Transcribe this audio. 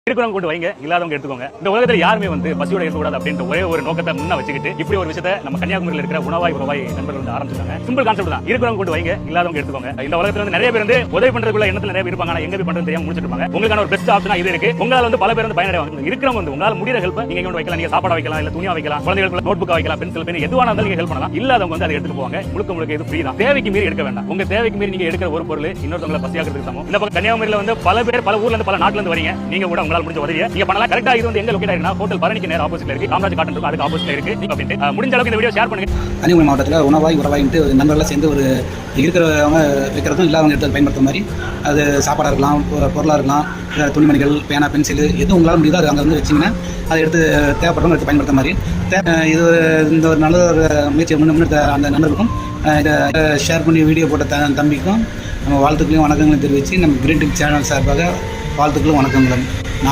இருக்கிறவங்க கொண்டு வைங்க, இல்லாதவங்க எடுத்துக்கோங்க. இந்த உலகத்துல யாருமே பசியோட இருக்கக்கூடாது அப்படின்ற ஒரே ஒரு நோக்கத்தை முன்ன வச்சுக்கிட்டு இப்படி ஒரு விஷயத்தை நம்ம கன்னியாகுமரியில் இருக்கிற உணவாய் நண்பர்கள் ஆரம்பிச்சிருக்காங்க. சிம்பிள் கான்செப்ட் தான். இருக்கிறவங்க கொண்டு வைங்க, இல்லாதவங்க எடுத்துக்கோங்க. இந்த உலகத்துல நிறைய பேர் உதவி பண்றதுக்குள்ள எண்ணத்துல நிறைய இருப்பாங்க. ஆனா எங்க போய் பண்றது தெரியாம முடிச்சிட்டு இருப்பாங்க. உங்களுக்கான ஒரு பெஸ்ட் ஆப்ஷனா இது இருக்கு. உங்களால பல பேர் பயனடைவாங்க. இருக்கிறவங்க உங்களால முடிகிற ஹெல்ப் நீங்க கொண்டு வைக்கலாம். நீங்க சாப்பாடு வைக்கலாம், இல்ல துணியா வைக்கலாம், குழந்தைகளுக்கு நோட் புக் வைக்கலாம், பென்சில் பென் எதுவாக இருந்தாலும் நீங்க ஹெல்ப் பண்ணலாம். இல்லாதவங்க அதை எடுத்துட்டு போவாங்க. முழுக்க இது ஃப்ரீ தான். தேவைக்கு மீறி எடுக்க வேண்டாம். உங்க தேவைக்கு மீறி நீங்க எடுக்கிற ஒரு பொருள் இன்னொருத்தவங்களை பசியாக்குறதுக்கு சமம். இந்த பக்கம் கன்னியாகுமரியில பல பேர் பல ஊர்ல இருந்து பல நாட்டுல இருந்து வரீங்க. நீங்க கூட உங்களால முடிஞ்ச உதவியை நீங்க பண்ணலாம். கரெக்டா இது எங்க லொகேட் ஆயிருக்குன்னா ஹோட்டல் பரணிக்கு நேரா ஆப்போசிட்ல இருக்கு. காமராஜ் காட்டன் இருக்கு, அதுக்கு ஆப்போசிட்ல இருக்கு. நீங்க அப்படியே முடிஞ்ச அளவுக்கு இந்த வீடியோ ஷேர் பண்ணுங்க. கன்னியாகுமரி மாவட்டத்தில் உணவாயிட்டு நண்பர்கள்லாம் சேர்ந்து ஒரு இருக்கிறவங்க விற்கிறதும் இல்லாதவங்க எடுத்து பயன்படுத்துற மாதிரி அது சாப்பாடாக இருக்கலாம், பொருளாக இருக்கலாம், துணிமணிகள், பேனா, பென்சில் எதுவும் உங்களால் முடியுதோ அது அங்கே வச்சிங்கன்னா அதை எடுத்து தேவைப்படுறவங்க எடுத்து பயன்படுத்த மாதிரி இது இந்த ஒரு நல்ல ஒரு முயற்சி முன்னெடுத்த அந்த நண்பர்களுக்கும் இதை ஷேர் பண்ணி வீடியோ போட்ட தம்பிக்கும் நம்ம வாழ்த்துக்களையும் வணக்கங்களையும் தெரிவித்து நம்ம கிரீன் டிப் சேனல் சார்பாக வாழ்த்துக்களும் வணக்கங்களும்.